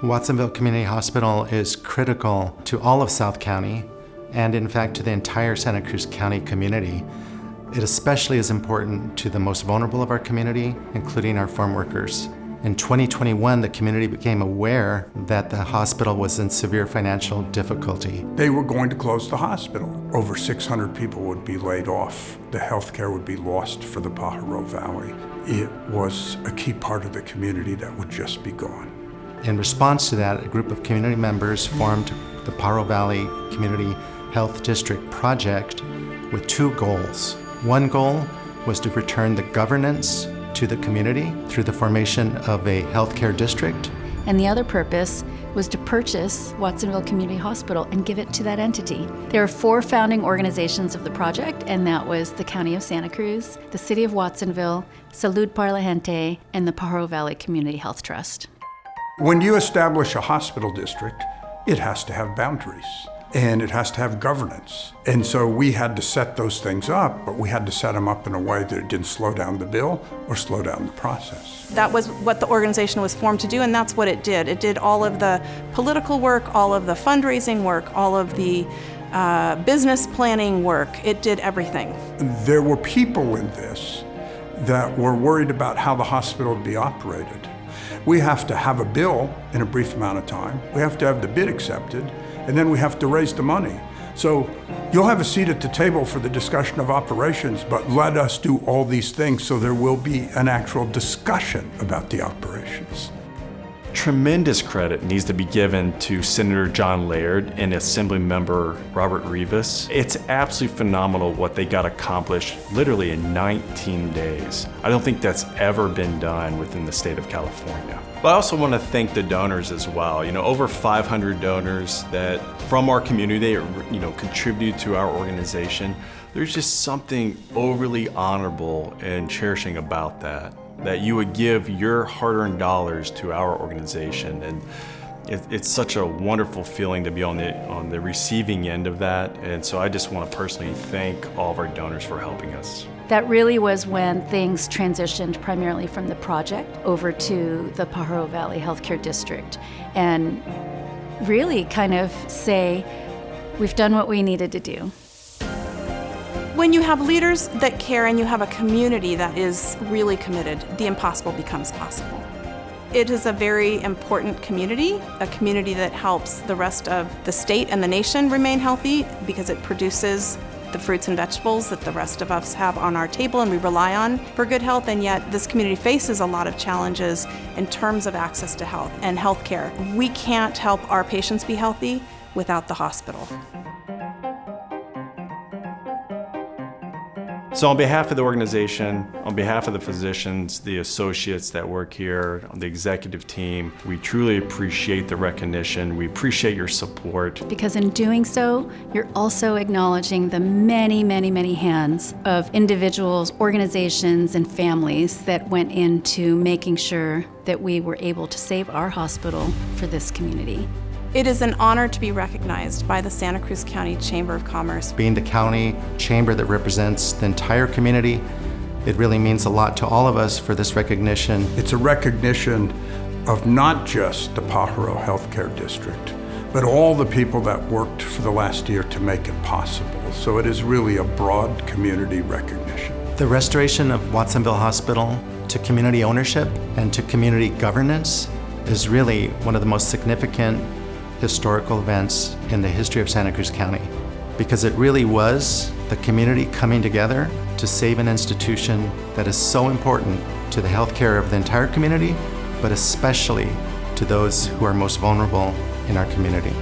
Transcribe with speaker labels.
Speaker 1: Watsonville Community Hospital is critical to all of South County and in fact to the entire Santa Cruz County community. It especially is important to the most vulnerable of our community, including our farm workers. In 2021, the community became aware that the hospital was in severe financial difficulty.
Speaker 2: They were going to close the hospital. Over 600 people would be laid off. The healthcare would be lost for the Pajaro Valley. It was a key part of the community that would just be gone.
Speaker 1: In response to that, a group of community members formed the Pajaro Valley Community Health District project with two goals. One goal was to return the governance to the community through the formation of a healthcare district.
Speaker 3: And the other purpose was to purchase Watsonville Community Hospital and give it to that entity. There are 4 founding organizations of the project, and that was the County of Santa Cruz, the City of Watsonville, Salud para la Gente, and the Pajaro Valley Community Health Trust.
Speaker 2: When you establish a hospital district, it has to have boundaries. And it has to have governance. And so we had to set those things up, but we had to set them up in a way that it didn't slow down the bill or slow down the process.
Speaker 4: That was what the organization was formed to do, and that's what it did. It did all of the political work, all of the fundraising work, all of the business planning work. It did everything.
Speaker 2: There were people in this that were worried about how the hospital would be operated. We have to have a bill in a brief amount of time. We have to have the bid accepted. And then we have to raise the money. So you'll have a seat at the table for the discussion of operations, but let us do all these things so there will be an actual discussion about the operations.
Speaker 5: Tremendous credit needs to be given to Senator John Laird and Assemblymember Robert Rivas. It's absolutely phenomenal what they got accomplished literally in 19 days. I don't think that's ever been done within the state of California. But I also want to thank the donors as well. Over 500 donors that from our community, contribute to our organization. There's just something overly honorable and cherishing about that you would give your hard-earned dollars to our organization. And it's such a wonderful feeling to be on the receiving end of that. And so I just want to personally thank all of our donors for helping us.
Speaker 3: That really was when things transitioned primarily from the project over to the Pajaro Valley Healthcare District, and really kind of say, we've done what we needed to do.
Speaker 4: When you have leaders that care and you have a community that is really committed, the impossible becomes possible. It is a very important community, a community that helps the rest of the state and the nation remain healthy because it produces the fruits and vegetables that the rest of us have on our table and we rely on for good health, and yet this community faces a lot of challenges in terms of access to health and health care. We can't help our patients be healthy without the hospital.
Speaker 5: So on behalf of the organization, on behalf of the physicians, the associates that work here, on the executive team, we truly appreciate the recognition. We appreciate your support.
Speaker 3: Because in doing so, you're also acknowledging the many, many, many hands of individuals, organizations, and families that went into making sure that we were able to save our hospital for this community.
Speaker 4: It is an honor to be recognized by the Santa Cruz County Chamber of Commerce.
Speaker 1: Being the county chamber that represents the entire community, it really means a lot to all of us for this recognition.
Speaker 2: It's a recognition of not just the Pajaro Healthcare District, but all the people that worked for the last year to make it possible. So it is really a broad community recognition.
Speaker 1: The restoration of Watsonville Hospital to community ownership and to community governance is really one of the most significant historical events in the history of Santa Cruz County, because it really was the community coming together to save an institution that is so important to the healthcare of the entire community, but especially to those who are most vulnerable in our community.